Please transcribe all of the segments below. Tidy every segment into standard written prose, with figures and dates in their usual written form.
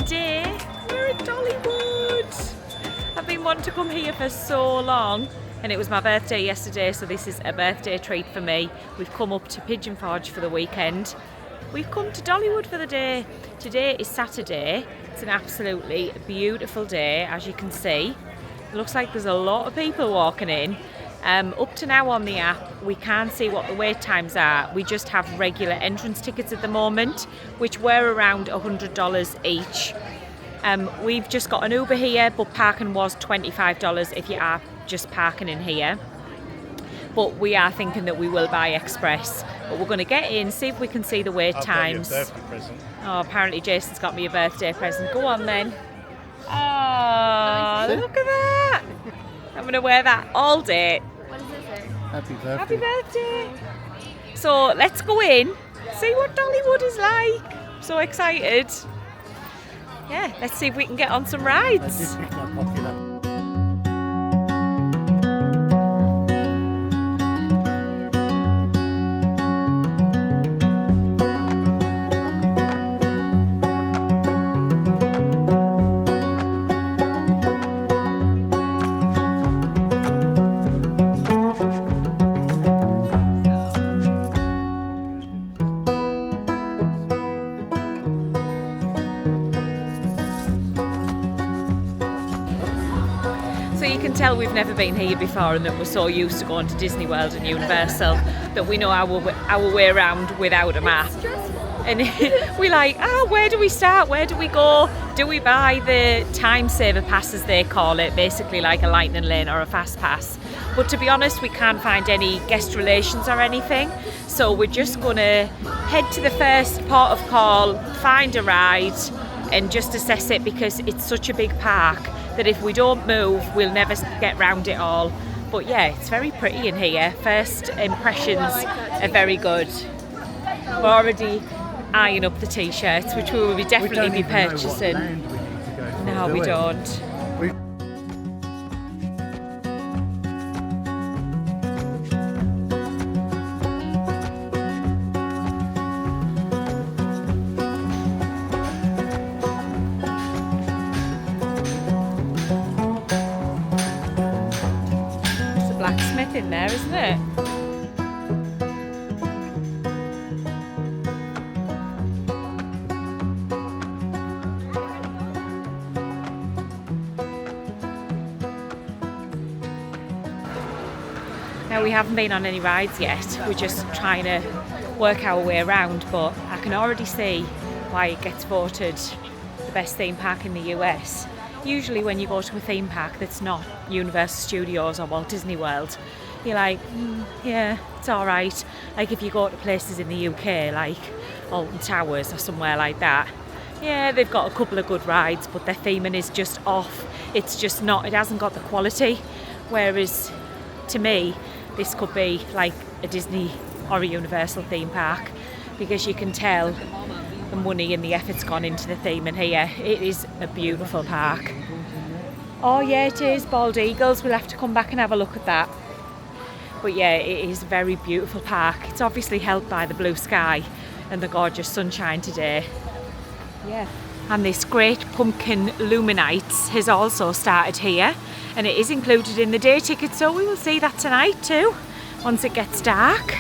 today we're at Dollywood. I've been wanting to come here for so long, and it was my birthday yesterday, so this is a birthday treat for me. We've come up to Pigeon for the weekend. We've come to Dollywood for the day. Today is Saturday. It's an absolutely beautiful day, as you can see. It looks like there's a lot of people walking in. Up to now on the app, we can't see what the wait times are. We just have regular entrance tickets at the moment, which were around $100 each. We've just got an Uber here, but parking was $25 if you are just parking in here. But we are thinking that we will buy express. But we're going to get in, see if we can see the wait times. I've got you a birthday present. Oh, apparently Jason's got me a birthday present. Go on then. Oh, look at that. I'm going to wear that all day. What does it say? Happy birthday. Happy birthday. So let's go in, see what Dollywood is like. I'm so excited. Yeah, let's see if we can get on some rides. I did pick my pocket up. So you can tell we've never been here before, and that we're so used to going to Disney World and Universal that we know our way around without a map. And we're like, where do we start? Where do we go? Do we buy the time saver pass, as they call it, basically like a lightning lane or a fast pass? But to be honest, we can't find any guest relations or anything. So we're just gonna head to the first port of call, find a ride, and just assess it, because it's such a big park that if we don't move, we'll never get round it all. But yeah, it's very pretty in here. First impressions are very good. We're already eyeing up the t-shirts, which we will definitely be purchasing. No, we don't. Blacksmith in there, isn't it? Now, we haven't been on any rides yet. We're just trying to work our way around, but I can already see why it gets voted the best theme park in the US. Usually when you go to a theme park that's not Universal Studios or Walt Disney World, you're like, yeah, it's all right. Like if you go to places in the UK, like Alton Towers or somewhere like that, yeah, they've got a couple of good rides, but their theming is just off. It's just not, it hasn't got the quality. Whereas to me, this could be like a Disney or a Universal theme park, because you can tell the money and the effort's gone into the theme in here. It is a beautiful park. Oh yeah, it is. Bald eagles. We'll have to come back and have a look at that. But yeah, it is a very beautiful park. It's obviously helped by the blue sky and the gorgeous sunshine today. Yeah. And this great pumpkin Luminites has also started here, and it is included in the day ticket, so we will see that tonight too, once it gets dark.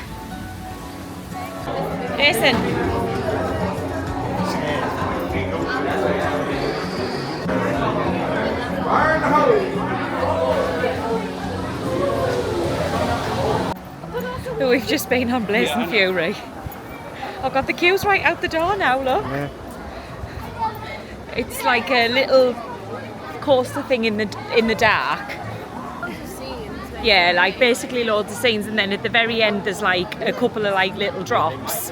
Jason. We've just been on Blazing Fury. Oh god, the queue's right out the door now, look. Yeah. It's like a little coaster thing in the dark. Yeah, like basically loads of scenes, and then at the very end there's like a couple of like little drops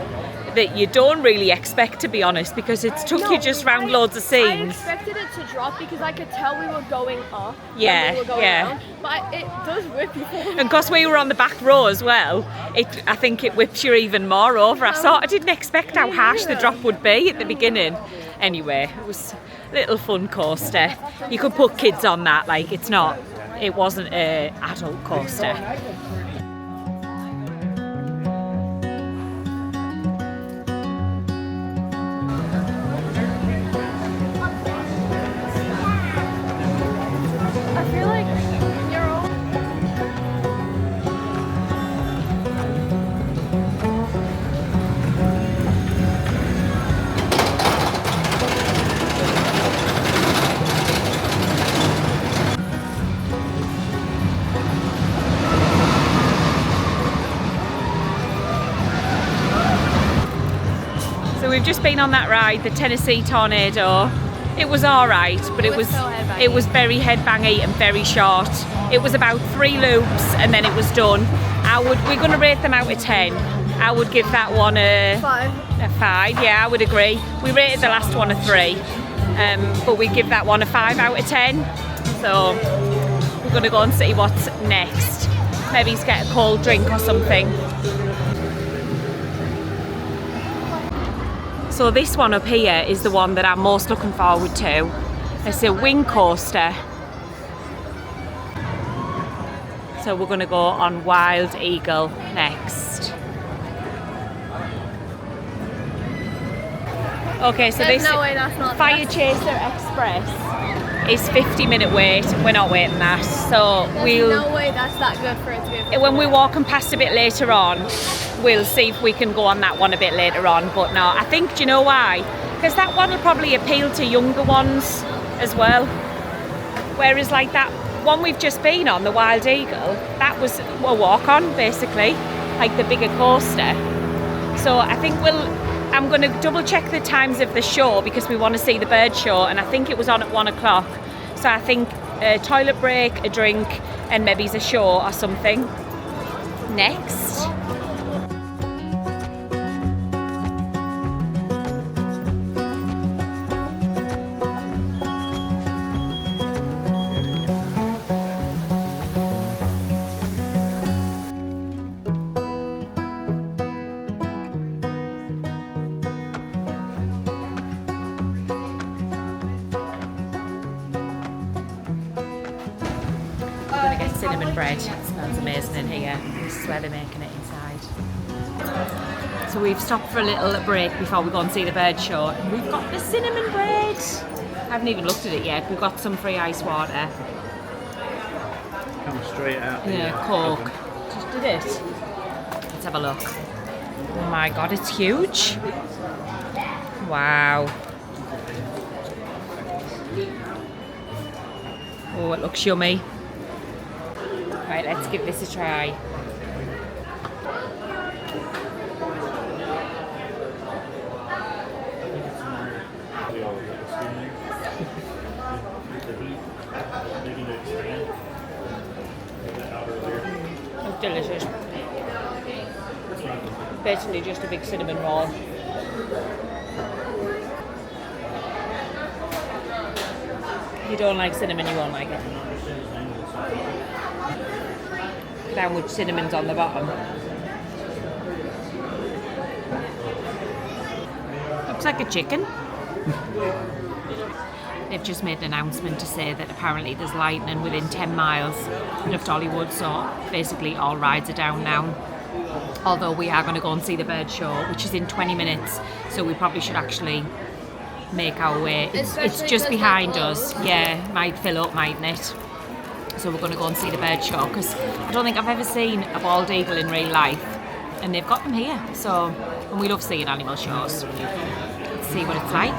that you don't really expect, to be honest, because it's took you just round loads of scenes. I expected it to drop because I could tell we were going up. Yeah, we were going yeah. down, but it does whip you forward. And because we were on the back row as well, I think it whips you even more over. I didn't expect how harsh the drop would be at the beginning. Anyway, it was a little fun coaster. You could put kids on that, like it wasn't an adult coaster. we've just been on that ride, the Tennessee Tornado. It was all right, but it was very headbangy and very short. It was about 3 loops and then it was done. We're going to rate them out of 10. I would give that one a 5. Yeah, I would agree. We rated the last one a 3, but we give that one a 5 out of 10. So we're going to go and see what's next. Maybe get a cold drink or something. So this one up here is the one that I'm most looking forward to. It's a wing coaster. So we're going to go on Wild Eagle next. Okay, so There's this no way that's not Fire Chaser Express is 50-minute wait. We're not waiting that. So There's no way that's that good for it to be a 50 when we're minute. walking past a bit later on, we'll see if we can go on that one a bit later on. But no, I think, do you know why? Because that one will probably appeal to younger ones as well. Whereas like that one we've just been on, the Wild Eagle, that was a walk-on basically, like the bigger coaster. So I think I'm going to double check the times of the show because we want to see the bird show, and I think it was on at 1 o'clock. So I think a toilet break, a drink, and maybe a show or something. Next. Cinnamon bread. It smells amazing in here. This is where they're making it inside. So we've stopped for a little break before we go and see the bird show. And we've got the cinnamon bread. I haven't even looked at it yet. We've got some free ice water. Comes straight out. Yeah, Coke. Just did it. Let's have a look. Oh my god, it's huge. Wow. Oh, it looks yummy. Right, let's give this a try. It's delicious. Basically just a big cinnamon roll. If you don't like cinnamon, you won't like it. Down with cinnamon's on the bottom. Looks like a chicken. They've just made an announcement to say that apparently there's lightning within 10 miles of Dollywood, so basically all rides are down now. Although we are going to go and see the bird show, which is in 20 minutes, so we probably should actually make our way. It's just behind us. Yeah, might fill up, mightn't it? So we're going to go and see the bird show because I don't think I've ever seen a bald eagle in real life, and they've got them here. So, and we love seeing animal shows. Let's see what it's like.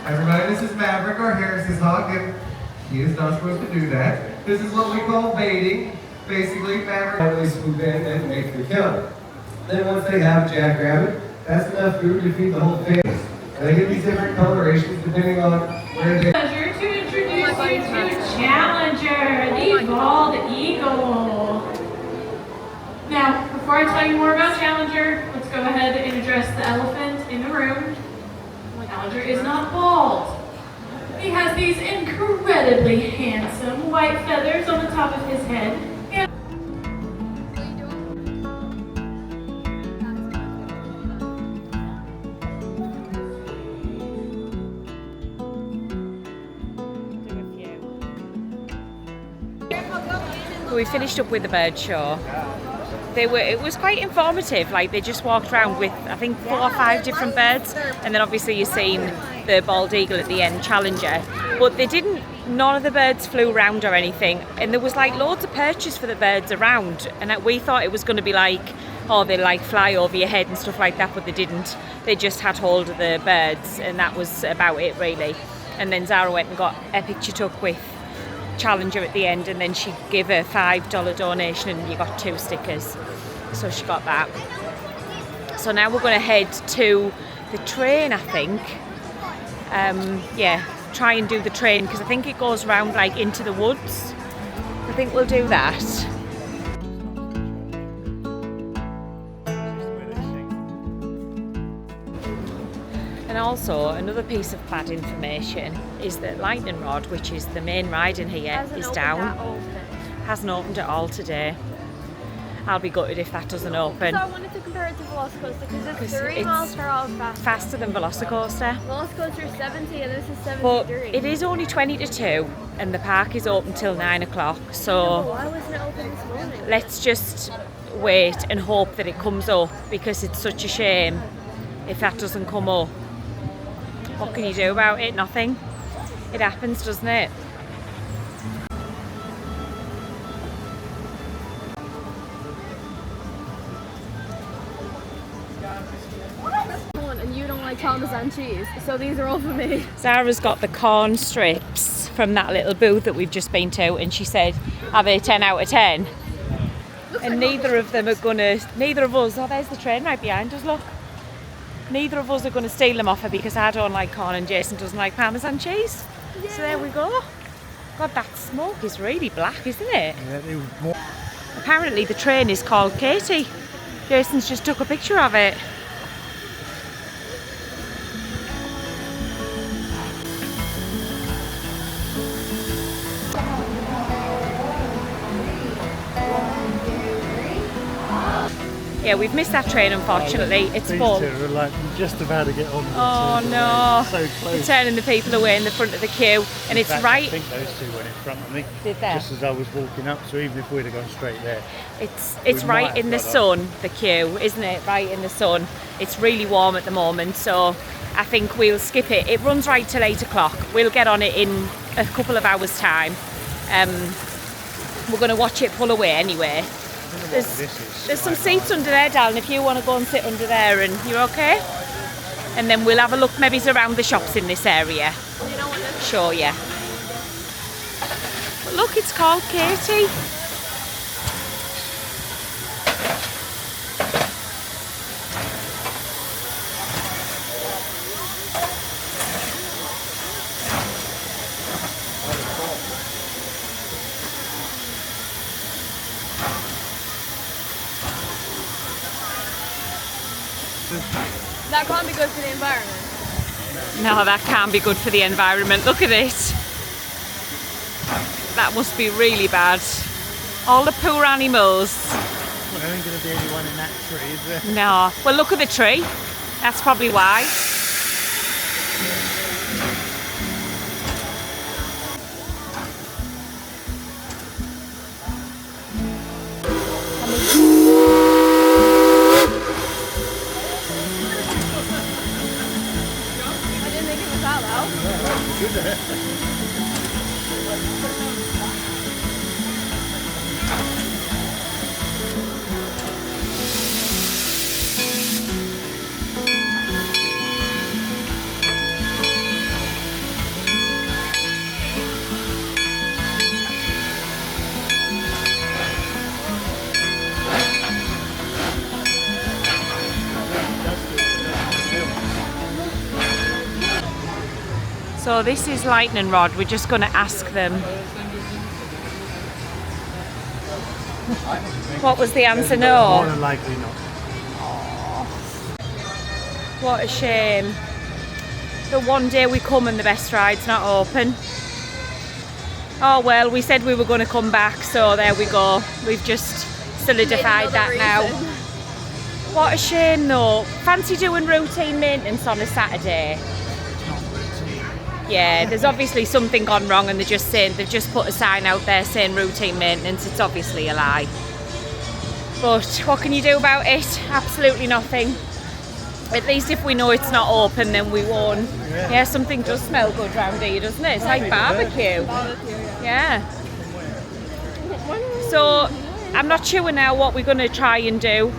Everybody, this is Maverick, our Harris's hog. He is not supposed to do that. This is what we call baiting. Basically, Maverick always swoop in and make the kill. Then once they have jackrabbit, that's enough food to feed the whole family. They get these different colorations depending on where they... Pleasure to introduce you to Challenger, the bald eagle. Now, before I tell you more about Challenger, let's go ahead and address the elephant in the room. Challenger is not bald. He has these incredibly handsome white feathers on the top of his head. We finished up with the bird show. It was quite informative. Like, they just walked around with I think 4 or 5 different birds, and then obviously you've seen the bald eagle at the end, Challenger. But none of the birds flew around or anything, and there was like loads of perches for the birds around, and we thought it was going to be like or they like fly over your head and stuff like that, but they didn't. They just had hold of the birds, and that was about it really. And then Zara went and got a picture took with Challenger at the end, and then she gave a $5 donation and you got 2 stickers. So she got that. So now we're going to head to the train, I think. Yeah, try and do the train because I think it goes round like into the woods. I think we'll do that. And also another piece of bad information is that Lightning Rod, which is the main ride in here, is down. Hasn't opened at all today. I'll be gutted if that doesn't open. So I wanted to compare it to Velocicoaster because it's 3 miles per hour faster. Faster than Velocicoaster. Velocicoaster is 70 and this is 73. But it is only 20 to 2 and the park is open till 9 o'clock. So Why wasn't it open this morning? let's just wait and hope that it comes up because it's such a shame if that doesn't come up. What can you do about it? Nothing. It happens, doesn't it? And you don't like Parmesan cheese, so these are all for me. Zara's got the corn strips from that little booth that we've just been to, and she said, are they 10 out of 10? And neither of them are gonna, neither of us, oh there's the train right behind us, look. Neither of us are gonna steal them off her because I don't like corn and Jason doesn't like Parmesan cheese. Yeah. So there we go. God, that smoke is really black, isn't it? Yeah, it was more. Apparently the train is called Katie. Jason's just took a picture of it. Yeah, we've missed that train unfortunately. It's These full. two are like just about to get on. Oh no! So close. They're turning the people away in the front of the queue, and In it's fact, right. I think those two went in front of me. Did they? Just as I was walking up, so even if we'd have gone straight there. It's we right might in the have got sun, the queue, isn't it? Right in the sun. It's really warm at the moment, so I think we'll skip it. It runs right till 8 o'clock. We'll get on it in a couple of hours' time. We're going to watch it pull away anyway. There's some seats under there, darling, if you want to go and sit under there, and you're okay? And then we'll have a look maybe around the shops in this area. You know what this Show you. But look, it's called Katie. That can't be good for the environment. No, that can't be good for the environment. Look at it. That must be really bad. All the poor animals. Well, there ain't going to be anyone in that tree, is there? No. Well, look at the tree. That's probably why. I didn't think it was that loud. So this is Lightning Rod. We're just going to ask them. What was the answer? More No. than likely not. What a shame. The one day we come and the best ride's not open. Oh well, we said we were going to come back, so there we go. We've just solidified that now. What a shame though. Fancy doing routine maintenance on a Saturday. Yeah, there's obviously something gone wrong and they've just put a sign out there saying routine maintenance. It's obviously a lie. But what can you do about it? Absolutely nothing. At least if we know it's not open, then we won't. Yeah, something does smell good round here, doesn't it? It's like barbecue. Yeah. So I'm not sure now what we're going to try and do.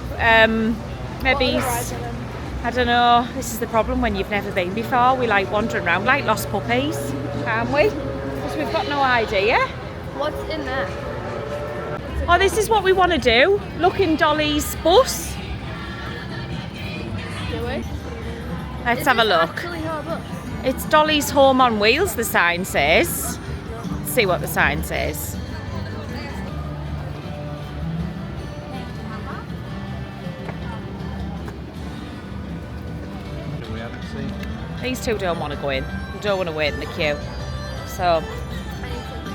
Maybe, I don't know, this is the problem when you've never been before. We like wandering around like lost puppies, can't we? Because we've got no idea. What's in there? Oh, this is what we want to do. Look in Dolly's bus. Do we? Let's have a look. Actually her bus? It's Dolly's Home on Wheels, the sign says. Let's see what the sign says. We haven't seen. These two don't want to go in. They don't want to wait in the queue. So,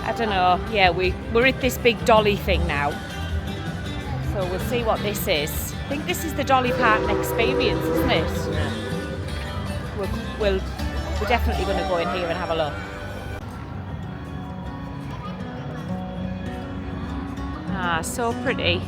I don't know. Yeah, we're at this big Dolly thing now. So we'll see what this is. I think this is the Dolly Parton experience, isn't it? Yeah. We're definitely going to go in here and have a look. Ah, so pretty.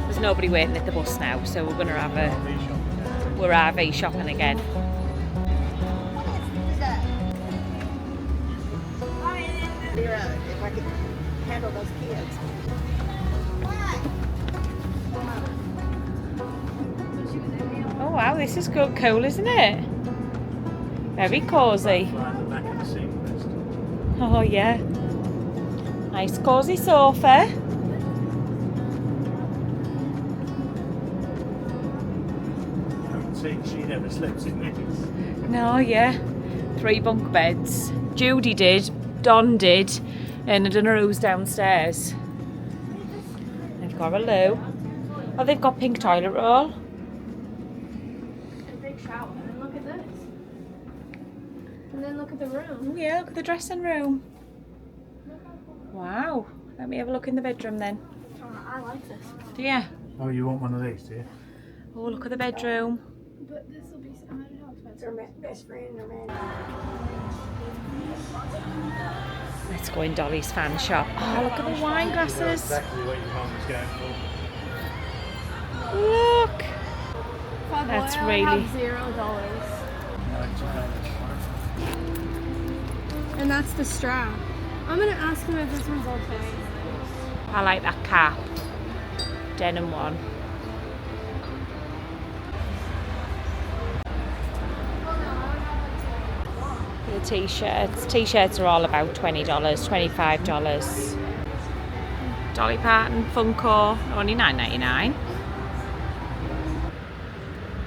There's nobody waiting at the bus now, so we're going to have we're RV shopping again. If I could handle those kids. Oh wow, this is cool, isn't it? Very cosy. Fly in the back of the seat first. Oh yeah. Nice cosy sofa. I haven't seen she never sleeps in these. No, yeah. 3 bunk beds. Judy did, Don did, and I don't know who's downstairs. They've got a loo. Oh, they've got pink toilet roll. A big shower. And then look at this. And then look at the room. Oh yeah, look at the dressing room. Wow. Let me have a look in the bedroom then. I like this. Yeah. Oh, you want one of these, do you? Oh, look at the bedroom. But this will be, imagine how expensive. Their best friend, their man. Let's go in Dolly's fan shop. Oh, look at the wine glasses. Exactly what your mum was going for. Look. That's really- have $0. And that's the strap. I'm gonna ask him if this one's okay. I like that cap. Denim one. The t-shirts. T-shirts are all about $20, $25. Dolly Parton, Funko, only $9.99.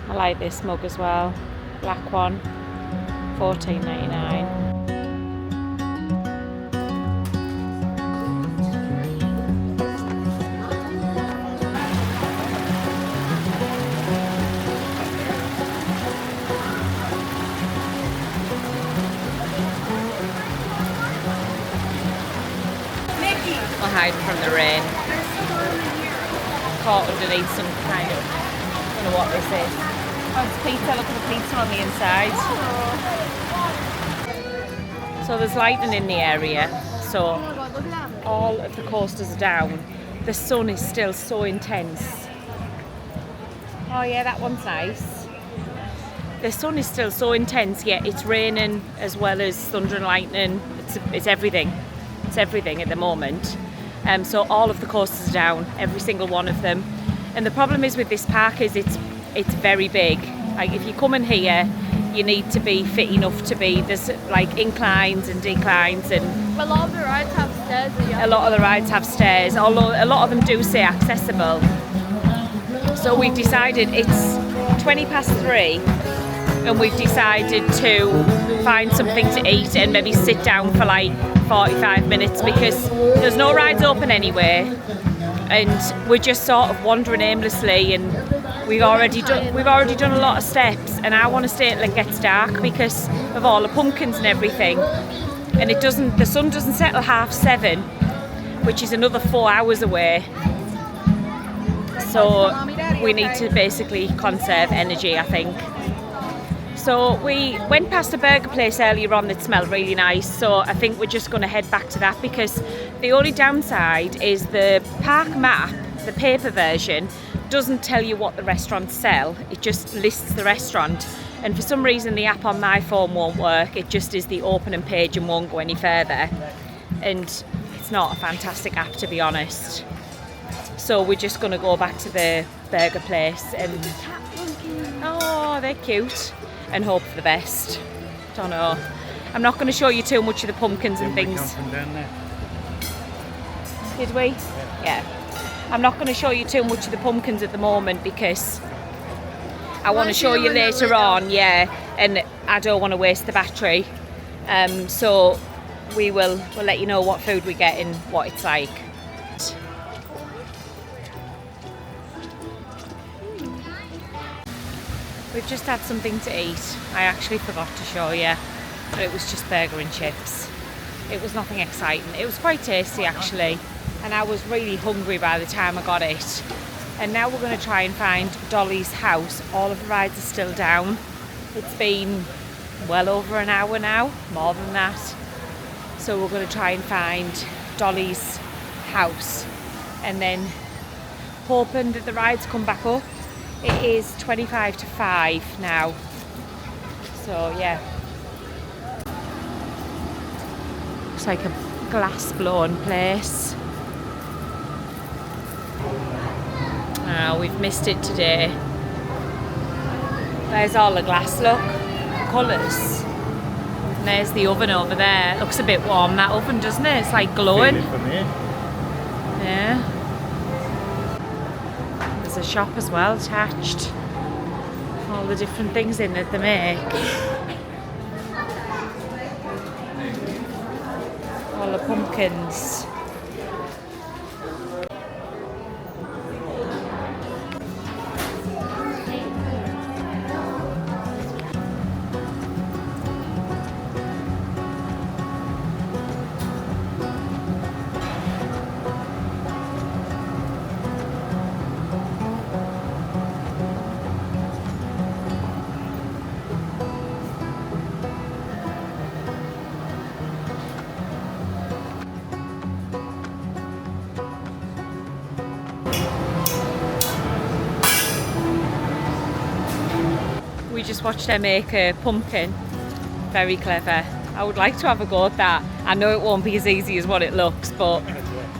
I like this mug as well. Black one, $14.99. We're hiding from the rain. Caught underneath some kind of, I don't know what this is. Oh, it's pizza. Look at the pizza on the inside. So there's lightning in the area. So Oh my god, look at that. all of the coasters are down. The sun is still so intense. Oh yeah, that one's nice. The sun is still so intense, yet it's raining as well as thunder and lightning. It's everything. It's everything at the moment. So all of the coasters are down, every single one of them. And the problem is with this park is it's very big. Like if you come in here, you need to be fit enough to be, there's like inclines and declines, and A lot of the rides have stairs. a lot of the rides have stairs, although a lot of them do say accessible. So we've decided it's 3:20, and we've decided to find something to eat and maybe sit down for like 45 minutes because there's no rides open anywhere, and we're just sort of wandering aimlessly, and we've already done a lot of steps, and I want to stay till it gets dark because of all the pumpkins and everything. And the sun doesn't set till 7:30, which is another 4 hours away. So we need to basically conserve energy, I think. So we went past a burger place earlier on that smelled really nice, so I think we're just going to head back to that because the only downside is the park map, the paper version, doesn't tell you what the restaurants sell. It just lists the restaurant, and for some reason the app on my phone won't work. It just is the opening page and won't go any further, and it's not a fantastic app, to be honest. So we're just going to go back to the burger place and oh, they're cute, and hope for the best. Don't know. I'm not going to show you too much of the pumpkins and things. We come from down there. Did we? Yeah. I'm not going to show you too much of the pumpkins at the moment because I want to show you later on, yeah, and I don't want to waste the battery. So we'll let you know what food we get and what it's like. We've just had something to eat. I actually forgot to show you, but it was just burger and chips. It was nothing exciting. It was quite tasty actually, and I was really hungry by the time I got it. And now we're going to try and find Dolly's house. All of the rides are still down. It's been well over an hour now, more than that. So we're going to try and find Dolly's house and then hoping that the rides come back up. It is 25 to 5 now. So yeah. Looks like a glass blown place. Oh, we've missed it today. There's all the glass, look. Colours. And there's the oven over there. It looks a bit warm, that oven, doesn't it? It's like glowing. Feel it from here. Yeah. There's a shop as well attached. All the different things in that they make. All the pumpkins. We just watched her make a pumpkin. Very clever. I would like to have a go at that. I know it won't be as easy as what it looks, but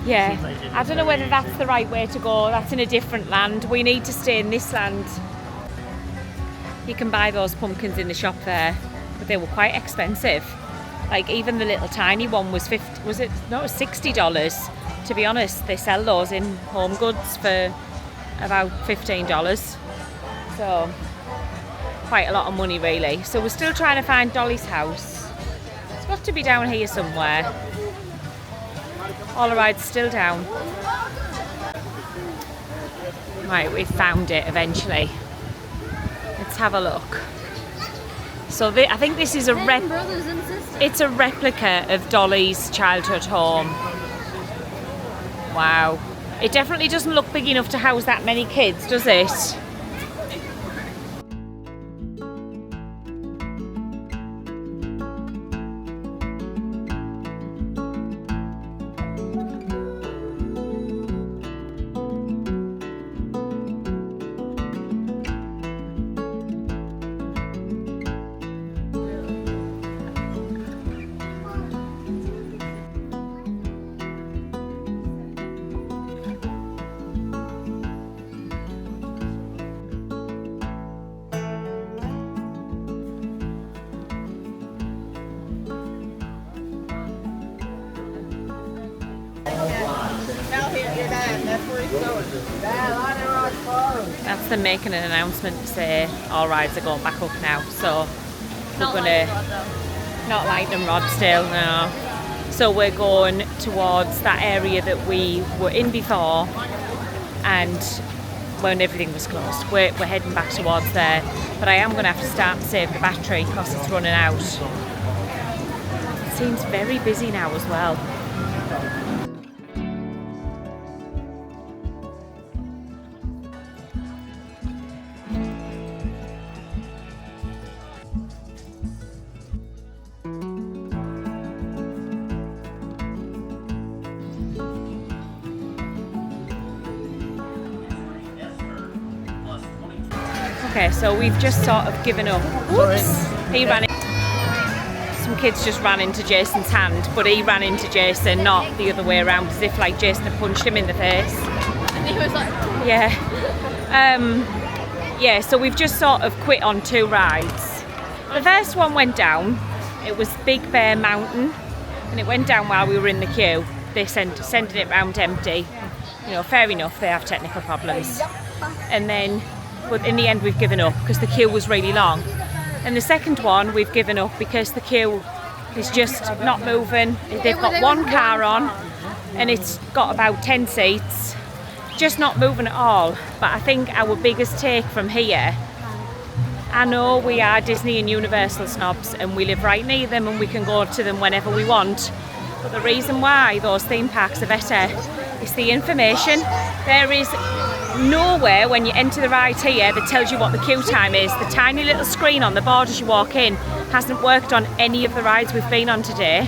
yeah, I don't know whether that's the right way to go. That's in a different land. We need to stay in this land. You can buy those pumpkins in the shop there, but they were quite expensive. Like even the little tiny one was $60. To be honest, they sell those in Home Goods for about $15. So quite a lot of money really. So we're still trying to find Dolly's house. It's got to be down here somewhere. All the rides still down. Right, we've found it eventually. Let's have a look. So I think this is it's a replica of Dolly's childhood home. Wow. It definitely doesn't look big enough to house that many kids, does it? Out here, you're dying. That's where he's going. That's them making an announcement to say all rides are going back up now. So we're gonna not lightning rod still, no. So we're going towards that area that we were in before, and when everything was closed, we're heading back towards there. But I am going to have to start to save the battery because it's running out. It seems very busy now as well. Okay, so we've just sort of given up. Whoops! He ran in. Some kids just ran into Jason's hand, but he ran into Jason, not the other way around, as if like Jason had punched him in the face. And he was like, Yeah. Yeah, so we've just sort of quit on 2 rides. The first one went down. It was Big Bear Mountain, and it went down while we were in the queue. They sending it round empty. You know, fair enough, they have technical problems. And then, but in the end we've given up because the queue was really long. And the second one we've given up because the queue is just not moving. They've got one car on and it's got about 10 seats, just not moving at all. But I think our biggest take from here, I know we are Disney and Universal snobs and we live right near them and we can go to them whenever we want, but the reason why those theme parks are better is the information. There is nowhere when you enter the ride here that tells you what the queue time is. The tiny little screen on the board as you walk in hasn't worked on any of the rides we've been on today.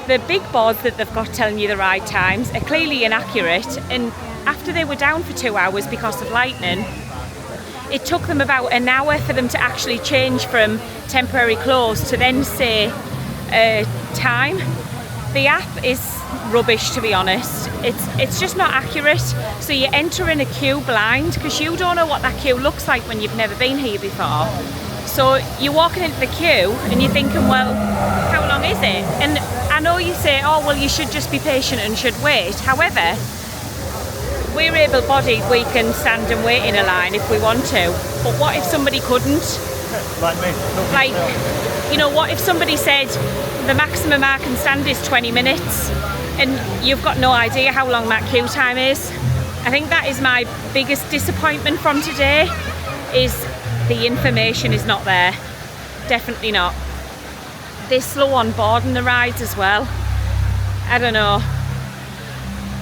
The big boards that they've got telling you the ride times are clearly inaccurate, and after they were down for 2 hours because of lightning, it took them about an hour for them to actually change from temporary close to then say time. The app is rubbish, to be honest. It's just not accurate. So you enter in a queue blind because you don't know what that queue looks like when you've never been here before. So you're walking into the queue and you're thinking, well, how long is it? And I know you say, oh, well, you should just be patient and should wait. However, we're able-bodied, we can stand and wait in a line if we want to. But what if somebody couldn't? Like me. Like, you know, what if somebody said the maximum I can stand is 20 minutes and you've got no idea how long that queue time is? I think that is my biggest disappointment from today, is the information is not there. Definitely not. They're slow on boarding the rides as well. I don't know.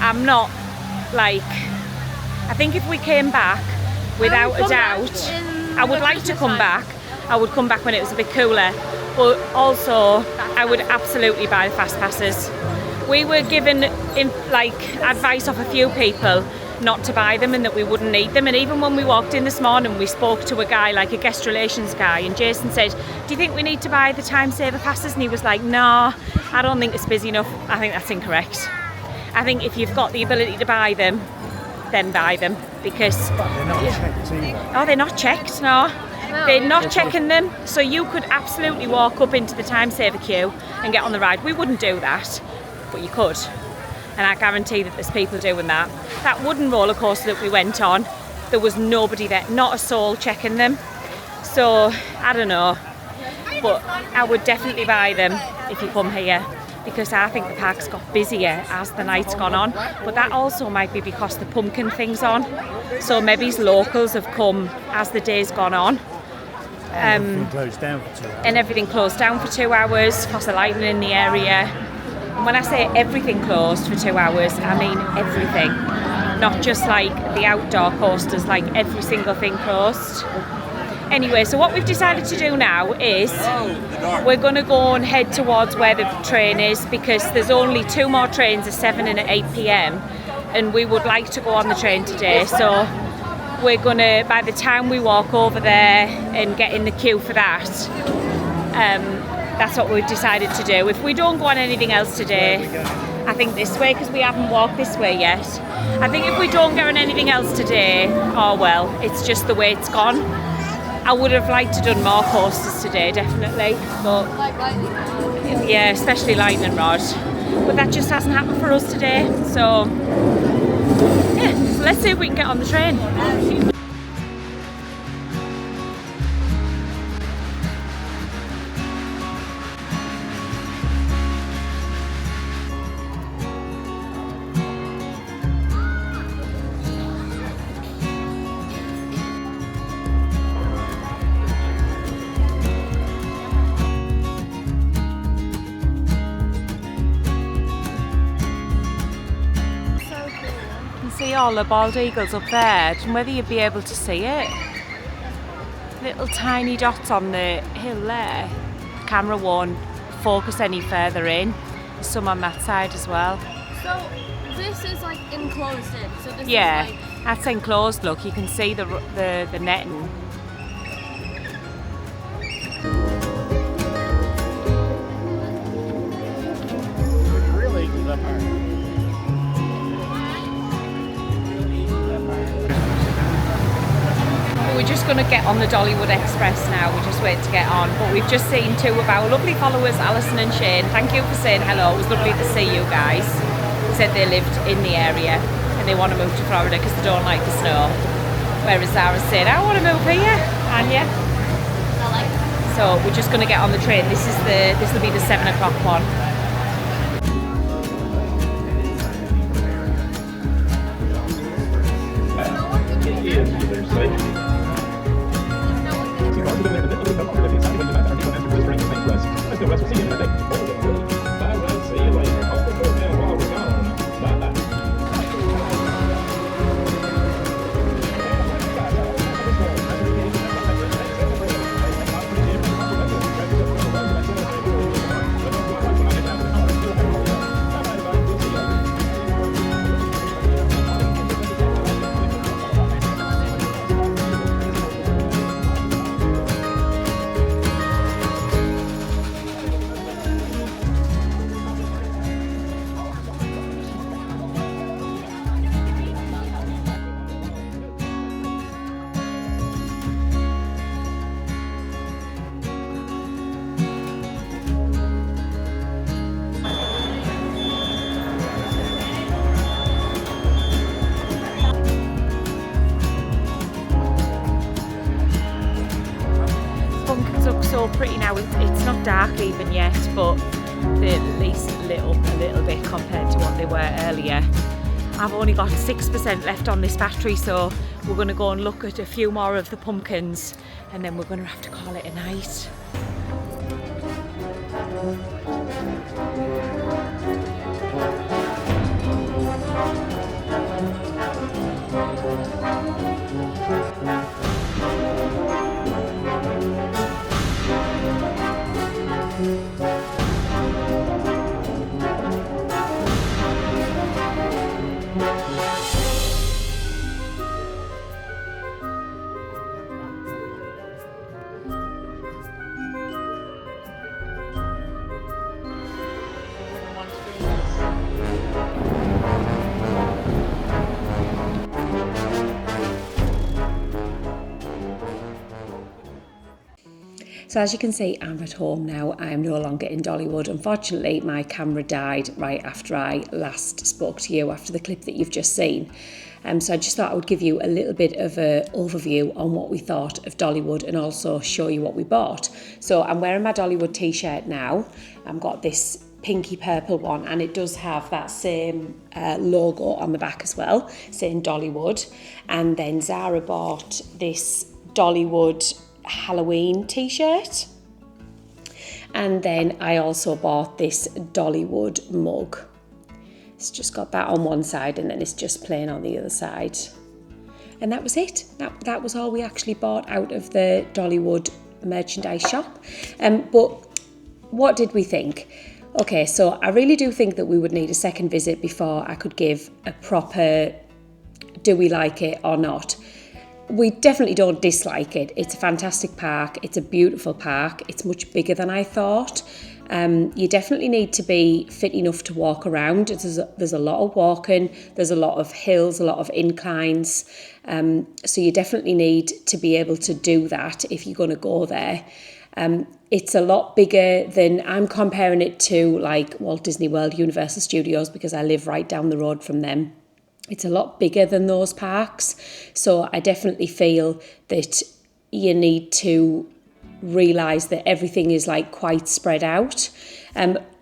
I'm not like, I think if we came back, without a doubt, I would like to come back. I would come back when it was a bit cooler, but also I would absolutely buy the fast passes. We were given advice off a few people not to buy them and that we wouldn't need them, and even when we walked in this morning we spoke to a guy, like a guest relations guy, and Jason said, do you think we need to buy the time saver passes? And he was like, no, I don't think it's busy enough. I think that's incorrect. I think if you've got the ability to buy them, then buy them, because But they're not checked either. oh, they're not checked, no. They're not checking them, so you could absolutely walk up into the time saver queue and get on the ride. We wouldn't do that, but you could, and I guarantee that there's people doing that. That wooden roller coaster that we went on, there was nobody there, not a soul checking them. So I don't know, but I would definitely buy them if you come here, because I think the park's got busier as the night's gone on, but that also might be because the pumpkin thing's on, so maybe locals have come as the day's gone on. Everything closed down for 2 hours. And everything closed down for 2 hours because of lightning in the area. And when I say everything closed for 2 hours, I mean everything, not just like the outdoor coasters, like every single thing closed. Anyway, so what we've decided to do now is we're going to go and head towards where the train is, because there's only 2 more trains, at 7 and at 8 p.m, and we would like to go on the train today. So we're going to, by the time we walk over there and get in the queue for that, that's what we've decided to do. If we don't go on anything else today, I think this way, because we haven't walked this way yet. I think if we don't get on anything else today, oh well, it's just the way it's gone. I would have liked to done more coasters today, definitely, but yeah, especially lightning rod. But that just hasn't happened for us today. So yeah, so let's see if we can get on the train. see all the bald eagles up there? I don't know whether you'd be able to see it. Little tiny dots on the hill there. The camera won't focus any further in. There's some on that side as well. So this is like enclosed in. So this Yeah, is like... that's enclosed. Look, you can see the netting. Really the park. We're just going to get on the Dollywood Express now. We're just waiting to get on. But we've just seen two of our lovely followers, Alison and Shane. Thank you for saying hello. It was lovely to see you guys. They said they lived in the area and they want to move to Florida because they don't like the snow. Whereas Zara's saying, I want to move here. Anya? So we're just going to get on the train. This will be the 7 o'clock one. So pretty now. It's not dark even yet, but they're at least lit up a little bit compared to what they were earlier. I've only got 6% left on this battery, so we're going to go and look at a few more of the pumpkins and then we're going to have to call it a night. So as you can see, I'm at home now. I'm no longer in Dollywood. Unfortunately, my camera died right after I last spoke to you, after the clip that you've just seen. So I just thought I would give you a little bit of an overview on what we thought of Dollywood and also show you what we bought. So I'm wearing my Dollywood t-shirt now. I've got this pinky purple one and it does have that same logo on the back as well, saying Dollywood. And then Zara bought this Dollywood Halloween t-shirt, and then I also bought this Dollywood mug. It's just got that on one side and then it's just plain on the other side, and that was it. That was all we actually bought out of the Dollywood merchandise shop. But what did we think? Okay, so I really do think that we would need a second visit before I could give a proper do we like it or not. We definitely don't dislike it. It's a fantastic park. It's a beautiful park. It's much bigger than I thought. You definitely need to be fit enough to walk around. There's a lot of walking. There's a lot of hills, a lot of inclines. So you definitely need to be able to do that if you're going to go there. It's a lot bigger than, I'm comparing it to like Walt Disney World, Universal Studios, because I live right down the road from them. It's a lot bigger than those parks, so I definitely feel that you need to realise that everything is like quite spread out.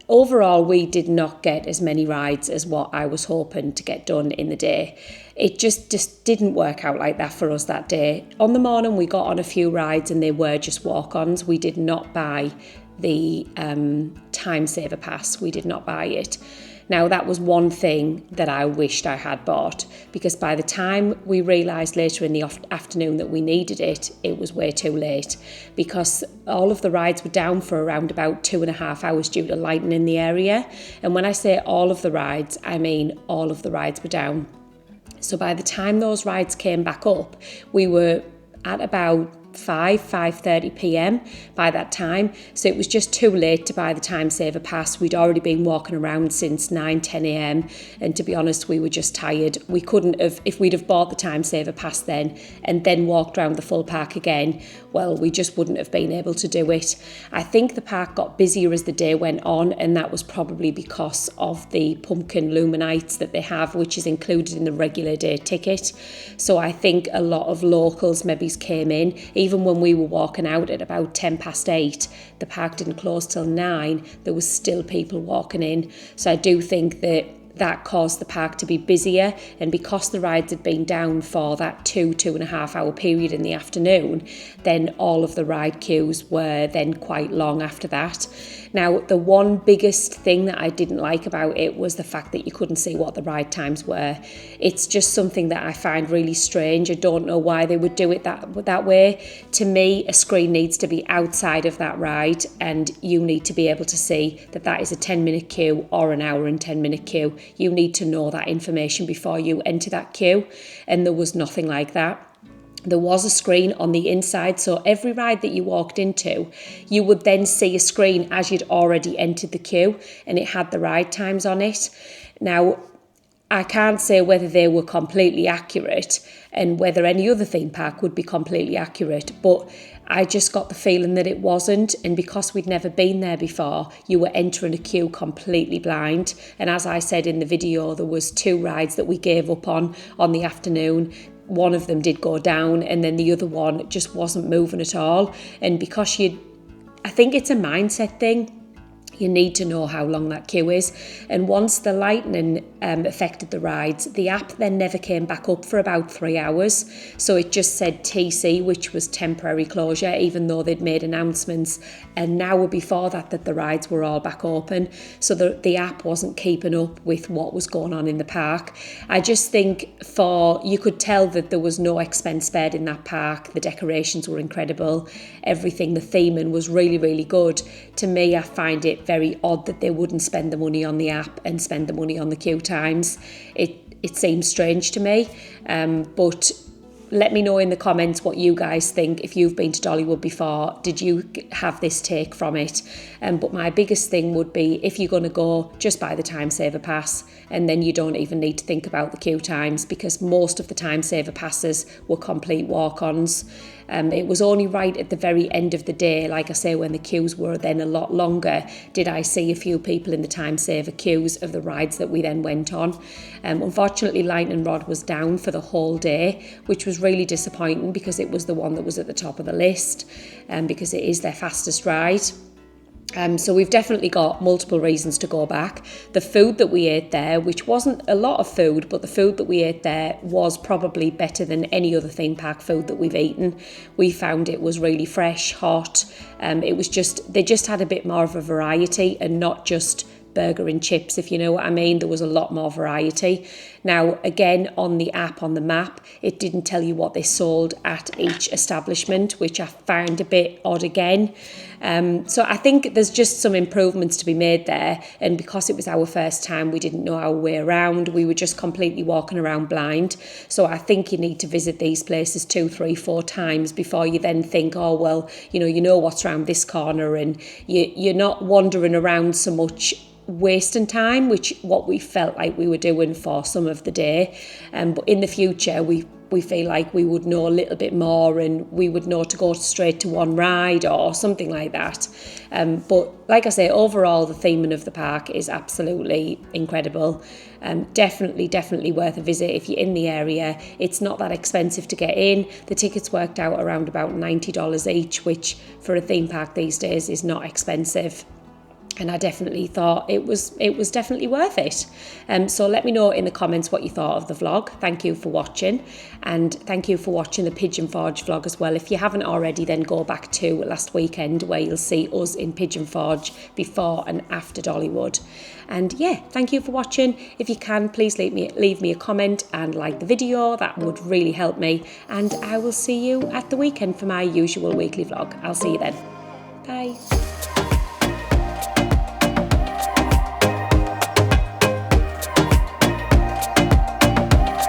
Overall, we did not get as many rides as what I was hoping to get done in the day. It just didn't work out like that for us that day. On the morning, we got on a few rides and they were just walk-ons. We did not buy the time saver pass. We did not buy it. Now, that was one thing that I wished I had bought, because by the time we realised later in the afternoon that we needed it, it was way too late, because all of the rides were down for around about 2.5 hours due to lightning in the area. And when I say all of the rides, I mean all of the rides were down. So by the time those rides came back up, we were at about 5:30 p.m. by that time, so it was just too late to buy the time saver pass. We'd already been walking around since 9-10 a.m. and to be honest, we were just tired. We couldn't have, if we'd have bought the time saver pass then and then walked around the full park again, well, we just wouldn't have been able to do it. I think the park got busier as the day went on, and that was probably because of the pumpkin luminites that they have, which is included in the regular day ticket. So I think a lot of locals maybe came in. Even when we were walking out at about 8:10, the park didn't close till 9, there was still people walking in. So I do think that caused the park to be busier, and because the rides had been down for that 2.5 hour period in the afternoon, then all of the ride queues were then quite long after that. Now, the one biggest thing that I didn't like about it was the fact that you couldn't see what the ride times were. It's just something that I find really strange. I don't know why they would do it that way. To me, a screen needs to be outside of that ride, and you need to be able to see that that is a 10-minute queue or an hour and 10-minute queue. You need to know that information before you enter that queue, and there was nothing like that. There was a screen on the inside, so every ride that you walked into, you would then see a screen as you'd already entered the queue, and it had the ride times on it. Now, I can't say whether they were completely accurate and whether any other theme park would be completely accurate, but I just got the feeling that it wasn't, and because we'd never been there before, you were entering a queue completely blind. And as I said in the video, there was 2 rides that we gave up on the afternoon. One of them did go down, and then the other one just wasn't moving at all. And because I think it's a mindset thing. You need to know how long that queue is. And once the lightning affected the rides, the app then never came back up for about 3 hours. So it just said TC, which was temporary closure, even though they'd made announcements an hour before that the rides were all back open. So the app wasn't keeping up with what was going on in the park. I just think you could tell that there was no expense spared in that park. The decorations were incredible. Everything, the theming was really, really good. To me, I find it very odd that they wouldn't spend the money on the app and spend the money on the queue times. It seems strange to me, but let me know in the comments what you guys think. If you've been to Dollywood before, did you have this take from it? But my biggest thing would be, if you're going to go, just buy the time saver pass, and then you don't even need to think about the queue times, because most of the time saver passes were complete walk-ons. It was only right at the very end of the day, like I say, when the queues were then a lot longer, did I see a few people in the time saver queues of the rides that we then went on. Unfortunately, Lightning Rod was down for the whole day, which was really disappointing, because it was the one that was at the top of the list, because it is their fastest ride. So we've definitely got multiple reasons to go back. The food that we ate there, which wasn't a lot of food, but the food that we ate there was probably better than any other theme park food that we've eaten. We found it was really fresh, hot. They just had a bit more of a variety, and not just burger and chips, if you know what I mean. There was a lot more variety. Now, again, on the app, on the map, it didn't tell you what they sold at each establishment, which I found a bit odd again. So I think there's just some improvements to be made there. And because it was our first time, we didn't know our way around. We were just completely walking around blind. So I think you need to visit these places 2, 3, 4 times before you then think, oh, well, you know what's around this corner, and you're not wandering around so much, wasting time, which what we felt like we were doing for some of the day. But in the future, we feel like we would know a little bit more, and we would know to go straight to one ride or something like that. But like I say, overall, the theming of the park is absolutely incredible. Definitely worth a visit if you're in the area. It's not that expensive to get in. The tickets worked out around about $90 each, which for a theme park these days is not expensive. and I definitely thought it was definitely worth it. So let me know in the comments what you thought of the vlog. Thank you for watching, and thank you for watching the Pigeon Forge vlog as well. If you haven't already, then go back to last weekend where you'll see us in Pigeon Forge before and after Dollywood. And yeah, thank you for watching. If you can, please leave me a comment and like the video. That would really help me, and I will see you at the weekend for my usual weekly vlog. I'll see you then. Bye.